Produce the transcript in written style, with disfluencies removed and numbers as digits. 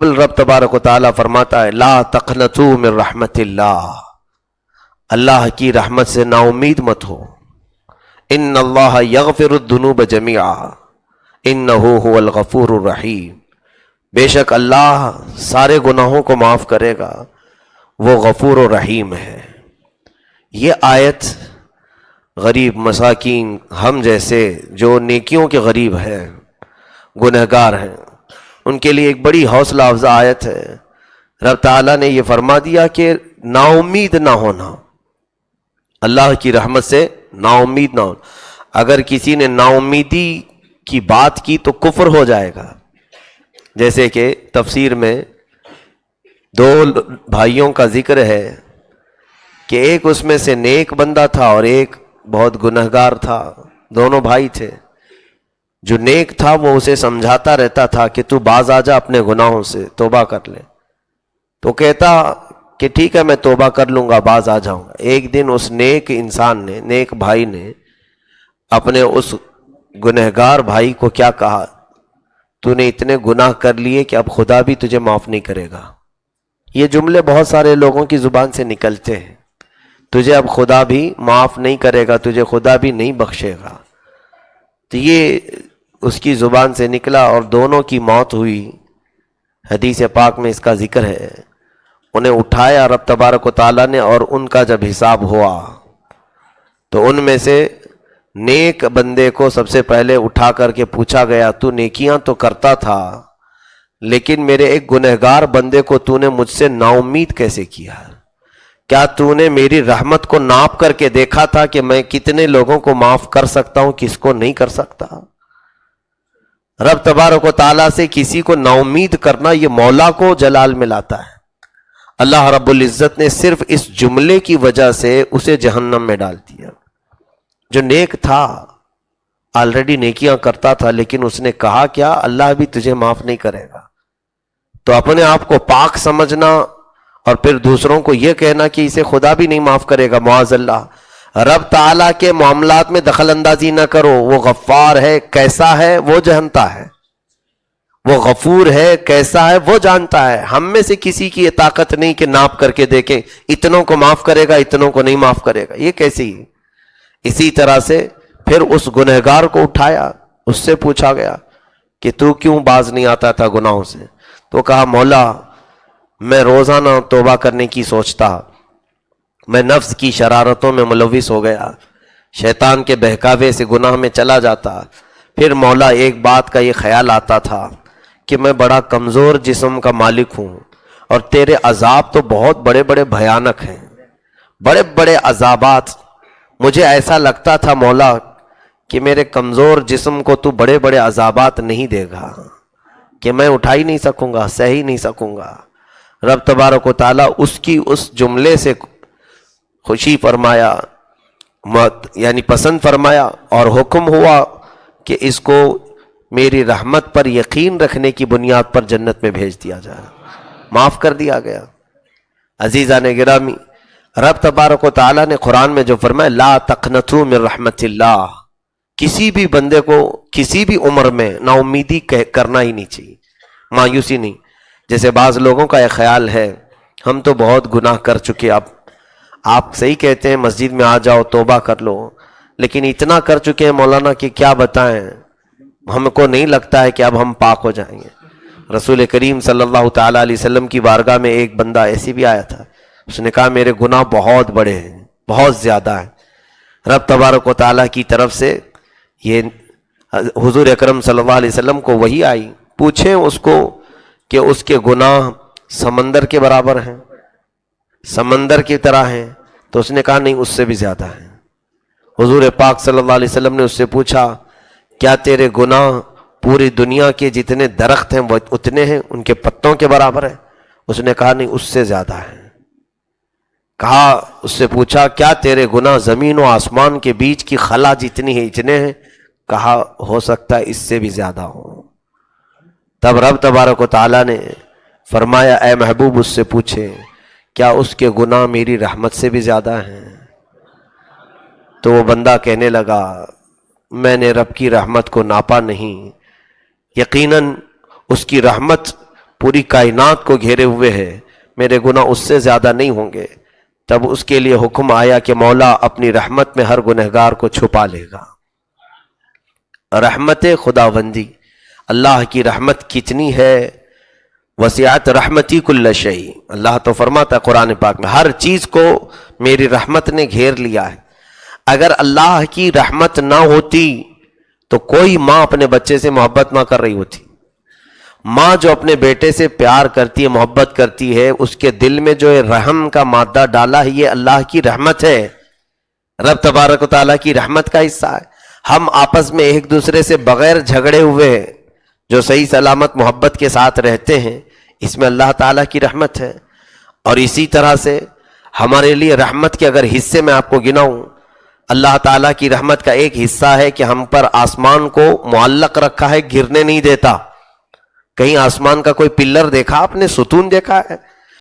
رب تبارک و تعالیٰ فرماتا ہے لا تقنطوا من رحمت اللہ، اللہ کی رحمت سے نا امید مت ہو. ان اللہ یغفر الذنوب جميعا انہ هو الغفور الرحیم، بے شک اللہ سارے گناہوں کو معاف کرے گا، وہ غفور و رحیم ہے. یہ آیت غریب مساکین ہم جیسے جو نیکیوں کے غریب ہیں، گنہگار ہیں، ان کے لیے ایک بڑی حوصلہ افزا آیت ہے. رب تعالیٰ نے یہ فرما دیا کہ نا امید نہ ہونا، اللہ کی رحمت سے نا امید نہ ہونا. اگر کسی نے نا امیدی کی بات کی تو کفر ہو جائے گا. جیسے کہ تفسیر میں دو بھائیوں کا ذکر ہے کہ ایک اس میں سے نیک بندہ تھا اور ایک بہت گنہگار تھا. دونوں بھائی تھے. جو نیک تھا وہ اسے سمجھاتا رہتا تھا کہ تو باز آ جا اپنے گناہوں سے، توبہ کر لے. تو کہتا کہ ٹھیک ہے میں توبہ کر لوں گا، باز آ جاؤں گا. ایک دن اس نیک انسان نے، نیک بھائی نے اپنے اس گنہگار بھائی کو کیا کہا، تو نے اتنے گناہ کر لیے کہ اب خدا بھی تجھے معاف نہیں کرے گا. یہ جملے بہت سارے لوگوں کی زبان سے نکلتے ہیں، تجھے اب خدا بھی معاف نہیں کرے گا، تجھے خدا بھی نہیں بخشے گا. تو یہ اس کی زبان سے نکلا اور دونوں کی موت ہوئی. حدیث پاک میں اس کا ذکر ہے. انہیں اٹھایا رب تبارک و تعالیٰ نے، اور ان کا جب حساب ہوا تو ان میں سے نیک بندے کو سب سے پہلے اٹھا کر کے پوچھا گیا تو نیکیاں تو کرتا تھا لیکن میرے ایک گنہگار بندے کو تو نے مجھ سے نا امید کیسے کیا؟ کیا تو نے میری رحمت کو ناپ کر کے دیکھا تھا کہ میں کتنے لوگوں کو معاف کر سکتا ہوں، کس کو نہیں کر سکتا؟ رب تبارک و تعالیٰ سے کسی کو نا امید کرنا یہ مولا کو جلال میں لاتا ہے. اللہ رب العزت نے صرف اس جملے کی وجہ سے اسے جہنم میں ڈال دیا. جو نیک تھا، آلریڈی نیکیاں کرتا تھا، لیکن اس نے کہا کیا اللہ بھی تجھے معاف نہیں کرے گا. تو اپنے آپ کو پاک سمجھنا اور پھر دوسروں کو یہ کہنا کہ اسے خدا بھی نہیں معاف کرے گا، معاذ اللہ. رب تعالیٰ کے معاملات میں دخل اندازی نہ کرو. وہ غفار ہے، کیسا ہے وہ جانتا ہے. وہ غفور ہے، کیسا ہے وہ جانتا ہے. ہم میں سے کسی کی یہ طاقت نہیں کہ ناپ کر کے دیکھیں اتنوں کو معاف کرے گا اتنوں کو نہیں معاف کرے گا. یہ کیسی ہے؟ اسی طرح سے پھر اس گنہگار کو اٹھایا، اس سے پوچھا گیا کہ تو کیوں باز نہیں آتا تھا گناہوں سے؟ تو کہا مولا میں روزانہ توبہ کرنے کی سوچتا، میں نفس کی شرارتوں میں ملوث ہو گیا، شیطان کے بہکاوے سے گناہ میں چلا جاتا. پھر مولا ایک بات کا یہ خیال آتا تھا کہ میں بڑا کمزور جسم کا مالک ہوں اور تیرے عذاب تو بہت بڑے بڑے بھیانک ہیں، بڑے بڑے عذابات. مجھے ایسا لگتا تھا مولا کہ میرے کمزور جسم کو تو بڑے بڑے عذابات نہیں دے گا، کہ میں اٹھا ہی نہیں سکوں گا، سہ ہی نہیں سکوں گا. رب تبارک و تعالیٰ اس کی اس جملے سے خوشی فرمایا، یعنی پسند فرمایا، اور حکم ہوا کہ اس کو میری رحمت پر یقین رکھنے کی بنیاد پر جنت میں بھیج دیا جائے، معاف کر دیا گیا. عزیزان گرامی، رب تبارک و تعالیٰ نے قرآن میں جو فرمایا لا تقنطوا من رحمت اللہ، کسی بھی بندے کو کسی بھی عمر میں نا امیدی کرنا ہی نہیں چاہیے، مایوسی نہیں. جیسے بعض لوگوں کا یہ خیال ہے ہم تو بہت گناہ کر چکے، اب آپ صحیح کہتے ہیں مسجد میں آ جاؤ توبہ کر لو، لیکن اتنا کر چکے ہیں مولانا کہ کیا بتائیں، ہم کو نہیں لگتا ہے کہ اب ہم پاک ہو جائیں گے. رسول کریم صلی اللہ تعالیٰ علیہ وسلم کی بارگاہ میں ایک بندہ ایسی بھی آیا تھا، اس نے کہا میرے گناہ بہت بڑے ہیں، بہت زیادہ ہیں. رب تبارک و تعالیٰ کی طرف سے یہ حضور اکرم صلی اللہ علیہ وسلم کو وحی آئی، پوچھیں اس کو کہ اس کے گناہ سمندر کے برابر ہیں، سمندر کی طرح ہیں؟ تو اس نے کہا نہیں، اس سے بھی زیادہ ہیں. حضور پاک صلی اللہ علیہ وسلم نے اس سے پوچھا کیا تیرے گناہ پوری دنیا کے جتنے درخت ہیں وہ اتنے ہیں، ان کے پتوں کے برابر ہیں؟ اس نے کہا نہیں، اس سے زیادہ ہیں. کہا اس سے پوچھا کیا تیرے گناہ زمین و آسمان کے بیچ کی خلا جتنی ہے اتنے ہیں؟ کہا ہو سکتا ہے اس سے بھی زیادہ ہو. تب رب تبارک و تعالیٰ نے فرمایا اے محبوب اس سے پوچھے کیا اس کے گناہ میری رحمت سے بھی زیادہ ہیں؟ تو وہ بندہ کہنے لگا میں نے رب کی رحمت کو ناپا نہیں، یقیناً اس کی رحمت پوری کائنات کو گھیرے ہوئے ہے، میرے گناہ اس سے زیادہ نہیں ہوں گے، تب اس کے لیے حکم آیا کہ مولا اپنی رحمت میں ہر گنہگار کو چھپا لے گا۔ رحمت خداوندی، اللہ کی رحمت کتنی ہے، وسعت رحمتی کل شیء، اللہ تو فرماتا ہے قرآن پاک میں ہر چیز کو میری رحمت نے گھیر لیا ہے۔ اگر اللہ کی رحمت نہ ہوتی تو کوئی ماں اپنے بچے سے محبت نہ کر رہی ہوتی۔ ماں جو اپنے بیٹے سے پیار کرتی ہے، محبت کرتی ہے، اس کے دل میں جو رحم کا مادہ ڈالا ہے، یہ اللہ کی رحمت ہے، رب تبارک و تعالیٰ کی رحمت کا حصہ ہے۔ ہم آپس میں ایک دوسرے سے بغیر جھگڑے ہوئے جو صحیح سلامت محبت کے ساتھ رہتے ہیں، اس میں اللہ تعالیٰ کی رحمت ہے۔ اور اسی طرح سے ہمارے لیے رحمت کے اگر حصے میں آپ کو گناؤں، اللہ تعالیٰ کی رحمت کا ایک حصہ ہے کہ ہم پر آسمان کو معلق رکھا ہے، گرنے نہیں دیتا۔ کہیں آسمان کا کوئی پلر دیکھا آپ نے، ستون دیکھا ہے؟